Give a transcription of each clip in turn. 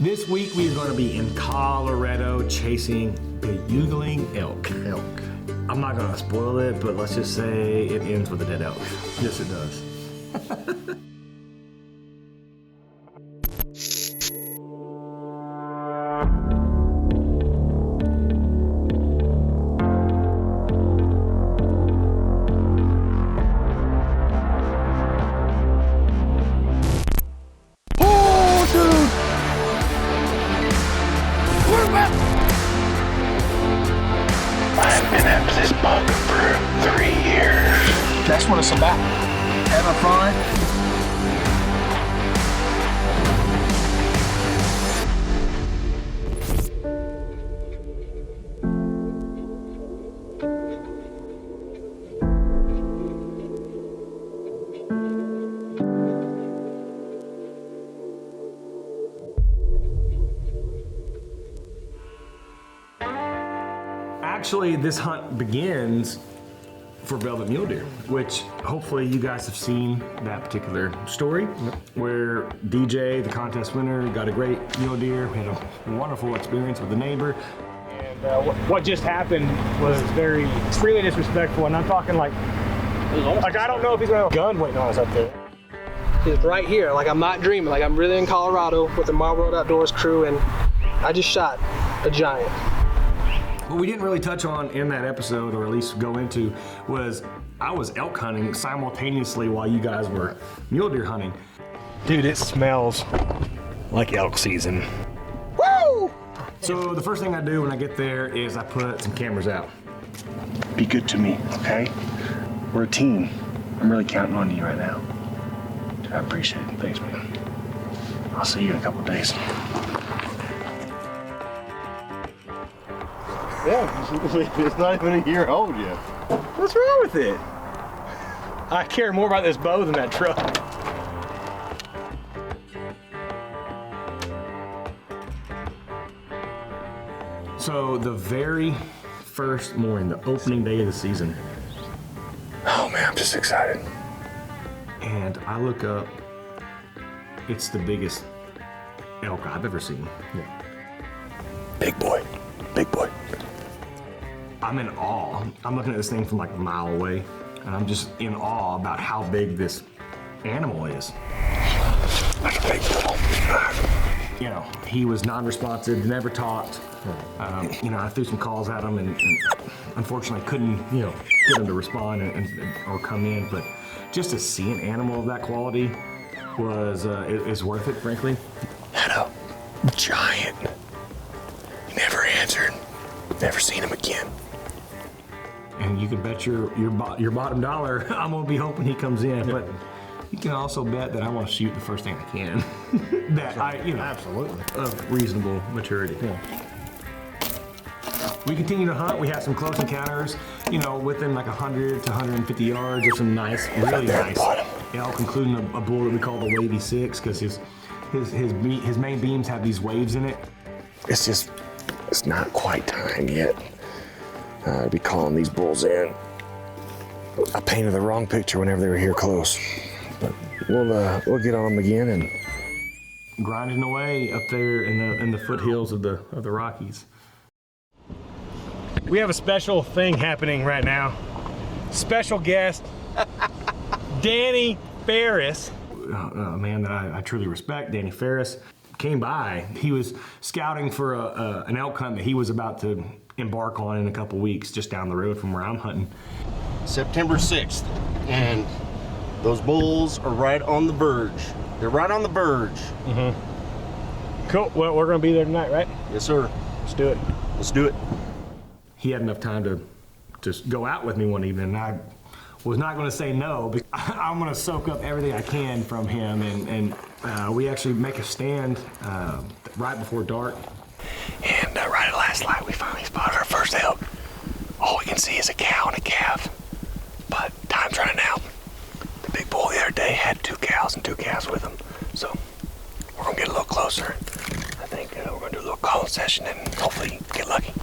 This week we are going to be in Colorado chasing bugling elk. I'm not going to spoil it, but let's just say it ends with a dead elk. Yes, it does. I've been after this buck for 3 years. That's what it's about. Having fun. Actually, this hunt begins for velvet mule deer, which hopefully you guys have seen that particular story where DJ, the contest winner, got a great mule deer. We had a wonderful experience with the neighbor. And what just happened was extremely disrespectful, and I'm talking like I don't know if he's gonna have a gun waiting on us up there. It's right here, like I'm not dreaming, like I'm really in Colorado with the Marble Road Outdoors crew, and I just shot a giant. What we didn't really touch on in that episode, or at least go into, was I was elk hunting simultaneously while you guys were mule deer hunting. Dude, it smells like elk season. Woo! So the first thing I do when I get there is I put some cameras out. Be good to me, okay? We're a team. I'm really counting on you right now. Dude, I appreciate it. Thanks, man. I'll see you in a couple of days. Yeah, it's not even a year old yet. What's wrong with it? I care more about this bow than that truck. So the very first morning, the opening day of the season. Oh man, I'm just excited. And I look up, it's the biggest elk I've ever seen. Yeah. Big boy, big boy. I'm in awe. I'm looking at this thing from like a mile away, and I'm just in awe about how big this animal is. That's a big bull. You know, he was non-responsive, never talked. You know, I threw some calls at him, and unfortunately couldn't, get him to respond or come in. But just to see an animal of that quality is worth it, frankly. Had a giant. He never answered. Never seen him again. And you can bet your bottom dollar I'm gonna be hoping he comes in, but you can also bet that I want to shoot the first thing I can. That Absolutely. Of reasonable maturity. Yeah. We continue to hunt. We have some close encounters, within like 100 to 150 yards of some nice, really nice elk, including a bull that we call the Wavy 6, because his main beams have these waves in it. It's not quite time yet to be calling these bulls in. I painted the wrong picture whenever they were here close, but we'll get on them again and grinding away up there in the foothills of the Rockies. We have a special thing happening right now. Special guest, Danny Ferris, a man that I truly respect. Danny Ferris came by. He was scouting for an elk hunt that he was about to embark on in a couple weeks, just down the road from where I'm hunting. September 6th, and those bulls are right on the verge. They're right on the verge. Mm-hmm. Cool. Well, we're gonna be there tonight, right? Yes, sir. Let's do it. Let's do it. He had enough time to just go out with me one evening, and I was not going to say no, because I'm going to soak up everything I can from him, and we actually make a stand right before dark. And right at last light, we finally spotted our first elk. All we can see is a cow and a calf, but time's running out. The big bull the other day had 2 cows and 2 calves with him, so we're gonna get a little closer. I think we're gonna do a little calling session and hopefully get lucky.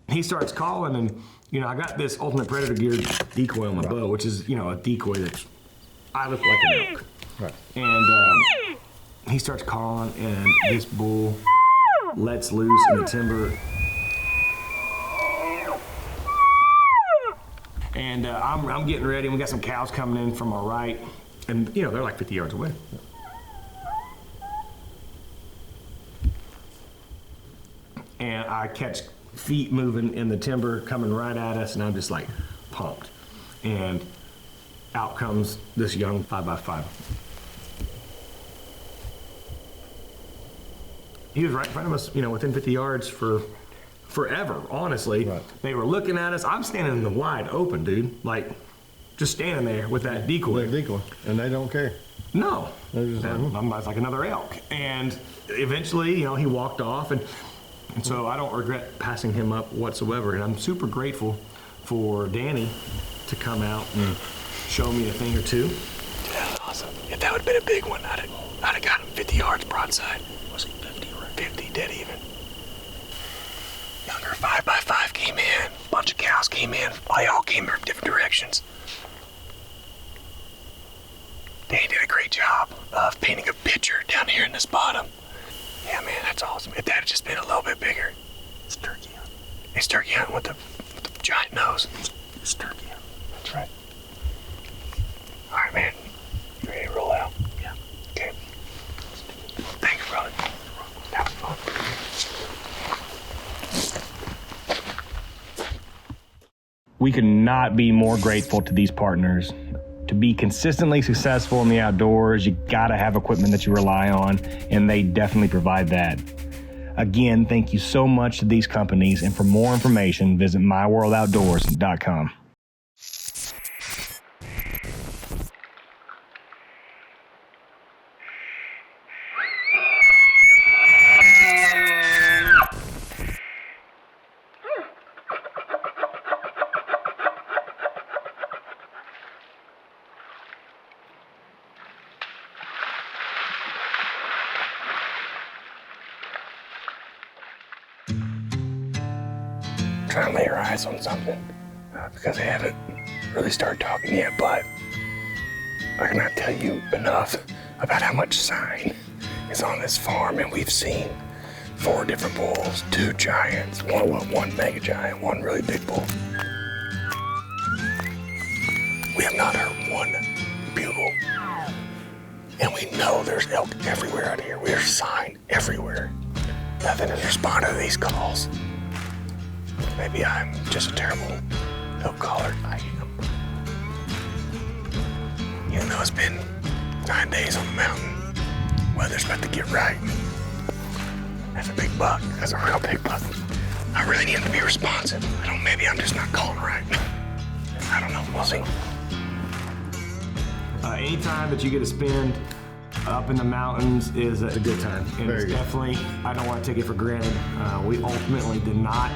He starts calling, and you know, I got this Ultimate Predator geared decoy on my bow, which is, you know, a decoy that's, I look like an elk. Right. And he starts calling, and this bull lets loose in the timber. And I'm getting ready, and we got some cows coming in from our right, and you know, they're like 50 yards away. And I catch feet moving in the timber coming right at us, and I'm just like pumped. And out comes this young 5x5. He was right in front of us, you know, within 50 yards for forever, honestly. Right. They were looking at us. I'm standing in the wide open, dude. Like, just standing there with that decoy. Big decoy. And they don't care. No. They're just like, I'm like another elk. And eventually, you know, he walked off, and so I don't regret passing him up whatsoever. And I'm super grateful for Danny to come out and show me a thing or two. That's awesome. If that would have been a big one, I'd have got him 50 yards broadside. Was he 50 or 50 dead even? Younger 5x5 came in. A bunch of cows came in. They all came from different directions. Danny did a great job of painting a picture down here in this bottom. Yeah, man, that's awesome. If that had just been a little bit bigger. It's turkey hunting. It's turkey hunting with the giant nose. It's turkey hunting. That's right. All right, man. You ready to roll out? Yeah. Okay. Thanks, brother. That was fun. We could not be more grateful to these partners. To be consistently successful in the outdoors, you gotta have equipment that you rely on, and they definitely provide that. Again, thank you so much to these companies, and for more information, visit myworldoutdoors.com. Trying to lay your eyes on something because I haven't really started talking yet, but I cannot tell you enough about how much sign is on this farm, and we've seen 4 different bulls, 2 giants, one mega giant, 1 really big bull. We have not heard 1 bugle, and we know there's elk everywhere out here. There's sign everywhere. Nothing has responded to these calls. Maybe I'm just a terrible elk caller. I am. Even though it's been 9 days on the mountain, weather's about to get right. That's a big buck. That's a real big buck. I really need him to be responsive. Maybe I'm just not calling right. I don't know. We'll see. Anytime that you get to spend up in the mountains is a good time. And Very it's good. definitely, I don't want to take it for granted. We ultimately did not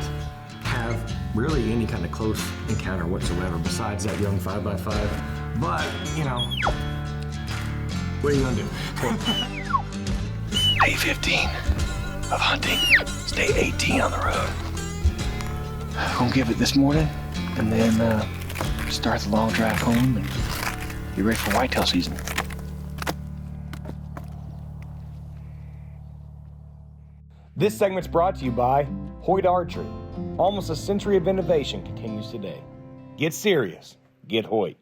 have really any kind of close encounter whatsoever besides that young 5x5. But, you know, what are you gonna do? Day 15 of hunting. It's day 18 on the road. Gonna give it this morning, and then start the long drive home and be ready for whitetail season. This segment's brought to you by Hoyt Archery. Almost a century of innovation continues today. Get serious. Get Hoyt.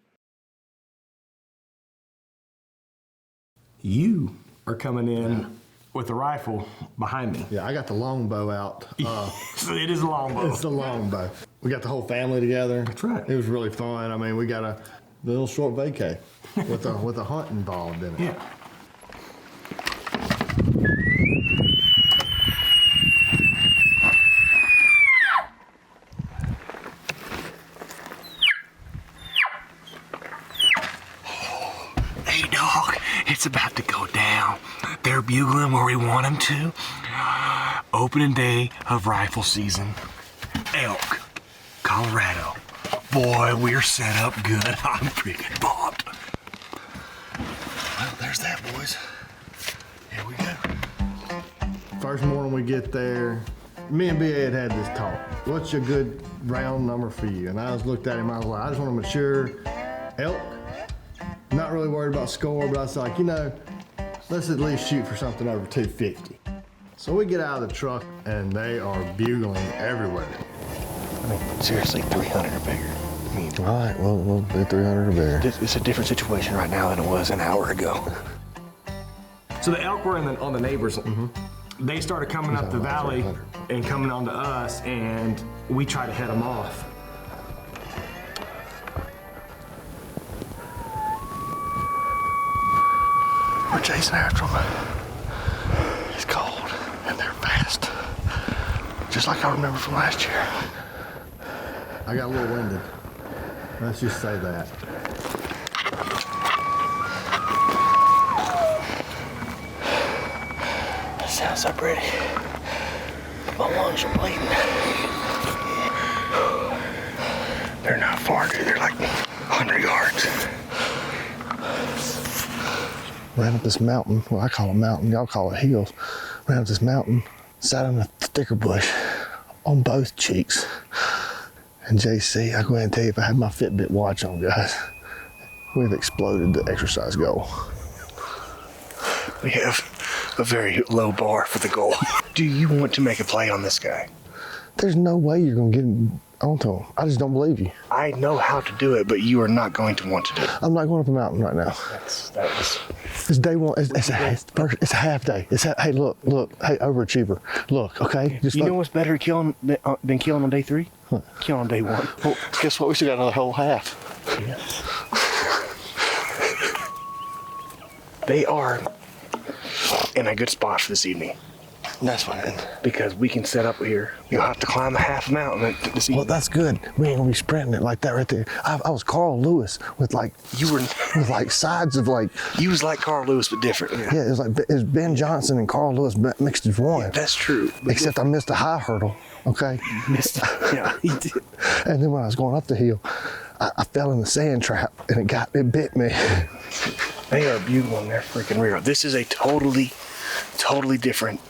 You are coming in with a rifle behind me. Yeah, I got the longbow out. So it is a longbow. It's the longbow. We got the whole family together. That's right. It was really fun. I mean, we got a little short vacay with a hunt involved in it. Yeah. Hey, dog, it's about to go down. They're bugling where we want them to. Opening day of rifle season. Elk, Colorado. Boy, we're set up good. I'm freaking pumped. Well, there's that, boys. Here we go. First morning we get there, Me and BA had this talk. What's a good round number for you? And I just looked at him, I was like, I just want a mature elk. Not really worried about score, but I was like, you know, let's at least shoot for something over 250. So we get out of the truck and they are bugling everywhere. I mean, seriously, 300 or bigger. I mean, All right, well, we'll do 300 or bigger. it's a different situation right now than it was an hour ago. So the elk were on the neighbors. They started coming up the valley and coming onto us, and we tried to head them off. We're chasing after them. It's cold and they're fast. Just like I remember from last year. I got a little winded. Let's just say that. That sounds so pretty. My lungs are bleeding. They're not far, dude. They're like 100 yards. Ran up this mountain, well I call it mountain, y'all call it hills. Ran up this mountain, sat in a thicker bush on both cheeks. And JC, I go ahead and tell you, if I had my Fitbit watch on, guys, we've exploded the exercise goal. We have a very low bar for the goal. Do you want to make a play on this guy? There's no way you're gonna get onto him. I just don't believe you. I know how to do it, but you are not going to want to do it. I'm not going up a mountain right now. That was. It's day one. It's a half day. Hey, look. Hey, overachiever. Look, okay. Just You look. know what's better than killing on day 3? What? Killing on day 1. Well, guess what? We still got another whole half. They are in a good spot for this evening That's fine. because we can set up here. You'll have to climb a half mountain this evening. Well, that's good. We ain't gonna be sprinting it like that right there. I was Carl Lewis with like sides of like. You was like Carl Lewis, but different. Yeah, it was Ben Johnson and Carl Lewis mixed as one. That's true. Except I missed a high hurdle. Okay. Yeah, he did. And then when I was going up the hill, I fell in the sand trap and it bit me. They are bugling their freaking rear. This is a totally different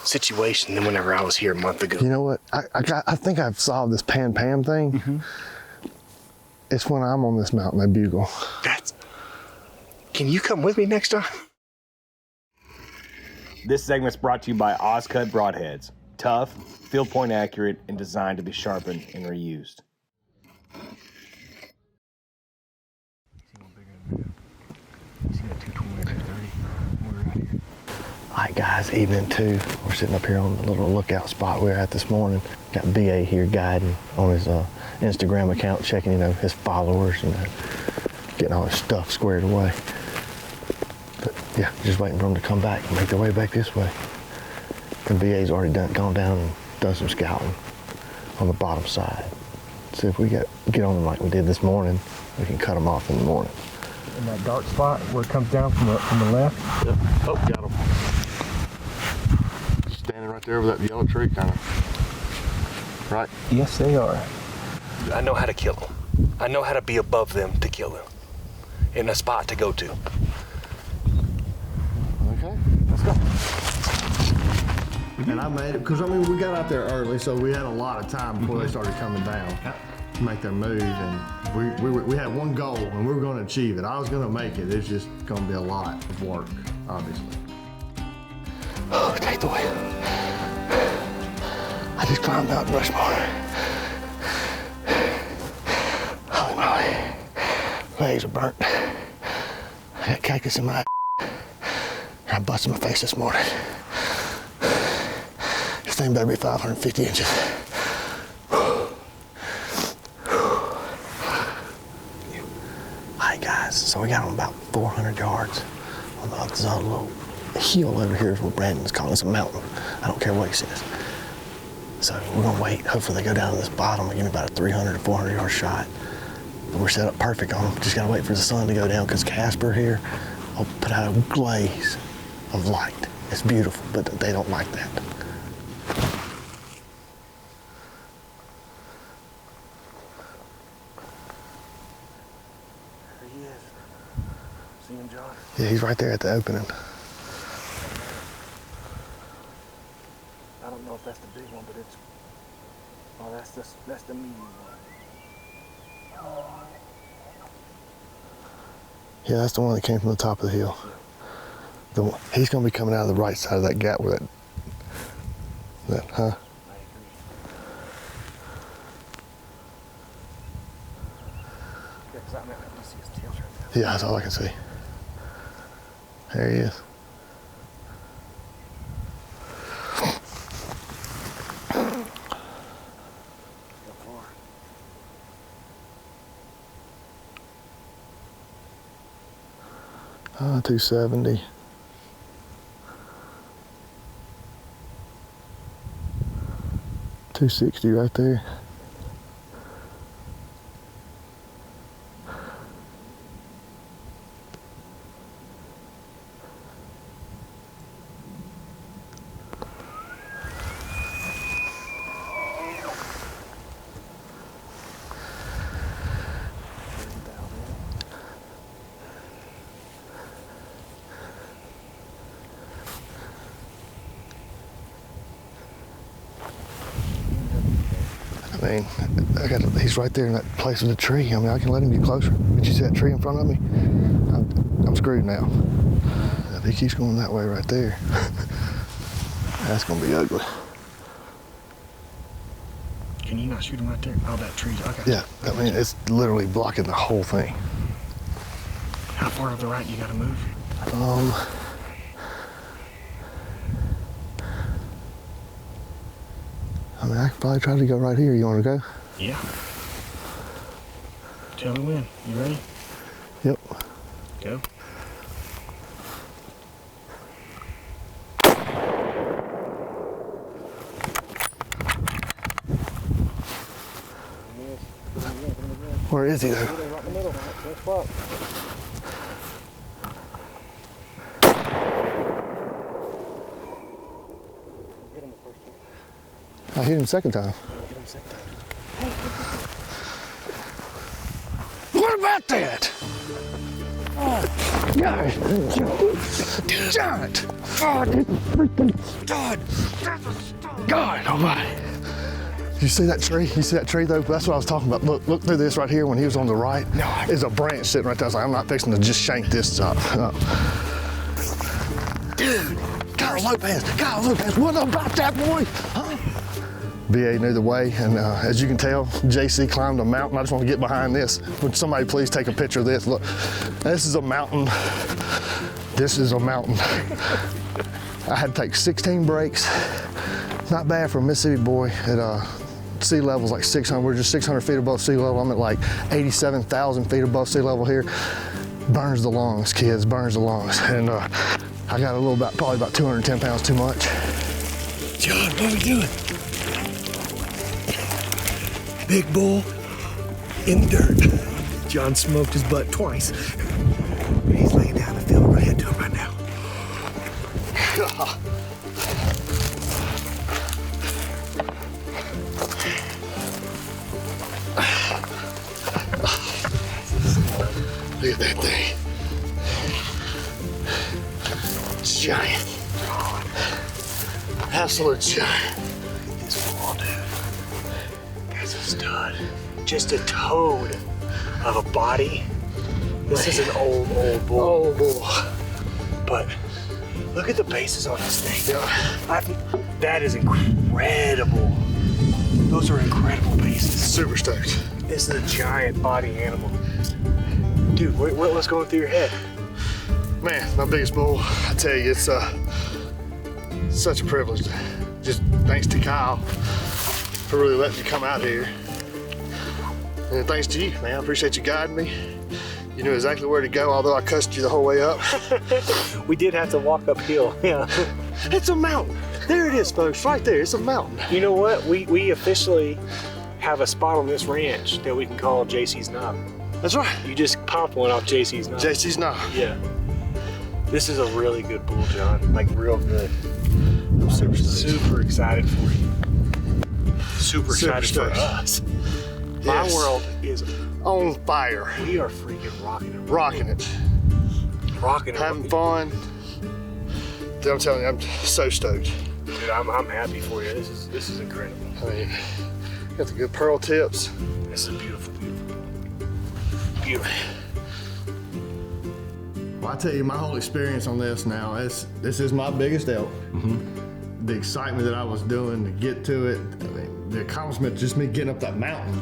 situation than whenever I was here a month ago. You know what? I think I've solved this Pam thing. It's when I'm on this mountain, I bugle. Can you come with me next time? This segment's brought to you by Ozcut Broadheads. Tough, field point accurate, and designed to be sharpened and reused. Alright guys, evening 2. We're sitting up here on the little lookout spot we were at this morning. Got BA here guiding on his Instagram account, checking his followers and getting all his stuff squared away. But yeah, just waiting for him to come back and make their way back this way. And BA's already gone down and done some scouting on the bottom side. See if we get on them like we did this morning, we can cut them off in the morning. In that dark spot where it comes down from the left. Yep. Oh, got him. Standing right there over that yellow tree, kind of. Right? Yes, they are. I know how to kill them. I know how to be above them to kill them. In a spot to go to. Okay, let's go. And I made it, because I mean, we got out there early, so we had a lot of time before they started coming down to make their move. And we had one goal, and we were going to achieve it. I was going to make it. It's just going to be a lot of work, obviously. Oh, take the wheel. I just climbed Mount Rushmore. Holy moly. Legs are burnt. I got cactus in my I busted my face this morning. This thing better be 550 inches. Alright guys, so we got on about 400 yards on the other side of the little hill over here is what Brandon's calling us a mountain. I don't care what he says. So we're gonna wait. Hopefully they go down to this bottom and give me about a 300 to 400 yard shot. But we're set up perfect on them. Just gotta wait for the sun to go down because Casper here will put out a glaze of light. It's beautiful, but they don't like that. There he is. See him, John? Yeah, he's right there at the opening. I don't know if that's the big one, but it's, oh, that's the medium one. Yeah, that's the one that came from the top of the hill. He's gonna be coming out of the right side of that gap where that, huh? I agree. Yeah, 'cause I see his tail right there. Yeah, that's all I can see. There he is. Go far. Ah, 270. 260 right there. I mean, he's right there in that place with the tree. I mean, I can let him get closer. But you see that tree in front of me? I'm screwed now. If he keeps going that way right there, that's gonna be ugly. Can you not shoot him right there? Oh, that tree. Okay. Yeah, I mean, it's literally blocking the whole thing. How far to the right you gotta move? I mean, I could probably try to go right here. You wanna go? Yeah. Tell me when. You ready? Yep. Go. Where is he though? Right in the middle. Good spot. I hit him second time. What about that? God almighty. You see that tree? You see that tree though? That's what I was talking about. Look through this right here when he was on the right. No, there's a branch sitting right there. I was like, I'm not fixing to just shank this up. Dude, Kyle Lopez, what about that boy? Huh? BA knew the way, and as you can tell, JC climbed a mountain. I just want to get behind this. Would somebody please take a picture of this? Look, this is a mountain. This is a mountain. I had to take 16 breaks. Not bad for a Mississippi boy at sea level's like 600. We're just 600 feet above sea level. I'm at like 87,000 feet above sea level here. Burns the lungs, kids, burns the lungs. And I got probably about 210 pounds too much. John, what are we doing? Big bull in the dirt. John smoked his butt twice. He's laying down the field. We're gonna head to him right now. Look at that thing. Giant. Absolute giant. He's full, dude. That's a stud. Just a toad of a body. This is an old bull. Old bull. But look at the bases on this thing. That is incredible. Those are incredible bases. Super stoked. This is a giant body animal. Dude, what's going through your head? Man, my biggest bull, I tell you, it's such a privilege. Just thanks to Kyle for really letting me come out here. And thanks to you, man. I appreciate you guiding me. You knew exactly where to go, although I cussed you the whole way up. We did have to walk uphill, yeah. It's a mountain. There it is, folks, right there. It's a mountain. You know what? We officially have a spot on this ranch that we can call JC's Knob. That's right. You just popped one off JC's Knob. JC's Knob. Yeah. This is a really good bull, John. Like real good. I'm super excited for you. Super excited for us. My Yes. world is On fire. we are freaking rocking it. Rocking it. Rocking it. Having fun. Dude, I'm telling you, I'm so stoked. Dude, I'm happy for you. This is incredible. I mean, got the good pearl tips. This is beautiful, beautiful. Well, I tell you, my whole experience on this now, this is my biggest elk. The excitement that I was doing to get to it, I mean, the accomplishment, just me getting up that mountain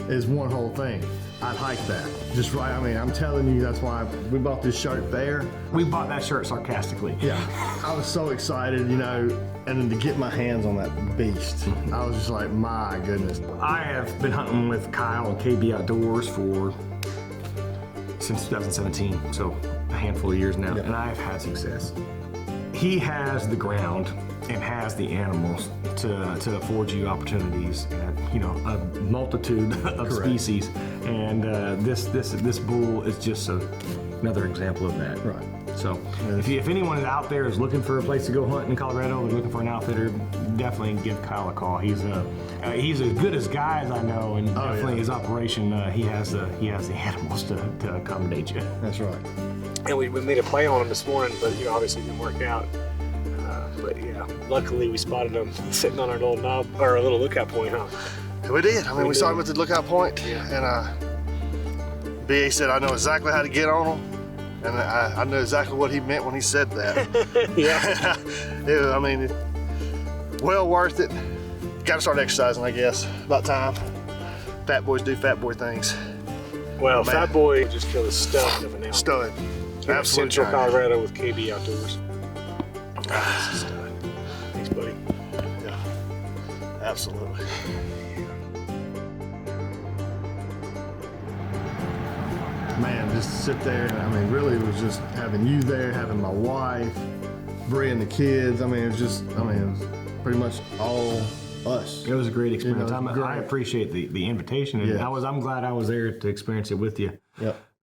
is one whole thing. I'd hike that. Just right, I mean, I'm telling you, that's why we bought this shirt there. We bought that shirt sarcastically. Yeah, I was so excited, you know, and then to get my hands on that beast, I was just like, my goodness. I have been hunting with Kyle and KB Outdoors since 2017, so a handful of years now, and I have had success. He has the ground and has the animals to afford you opportunities at, you know, a multitude of species, and this bull is just another example of that. Right. So if anyone is out there is looking for a place to go hunt in Colorado, or looking for an outfitter, definitely give Kyle a call. He's as good as guy as I know, and definitely his operation, he has the animals to accommodate you. That's right. And we made a play on him this morning, but you know, obviously it didn't work out. But yeah, luckily we spotted him sitting on our little knob or our little lookout point, huh? We did. I mean, we saw him at the lookout point, and BA said, I know exactly how to get on him. And I know exactly what he meant when he said that. Yeah. I mean, well worth it. Got to start exercising, I guess. About time. Fat boys do fat boy things. Well, Man. Fat Boy just killed a stud of an elk. Stud. Here in Absolute Central giant. Colorado with KB Outdoors. That's a stud. Thanks, buddy. Yeah, absolutely. Man, just sit there, and I mean, really, it was just having you there, having my wife, Bree and the kids. I mean, it was pretty much all us. It was a great experience. You know, I appreciate the invitation, and Yeah. I'm glad I was there to experience it with you. Yep.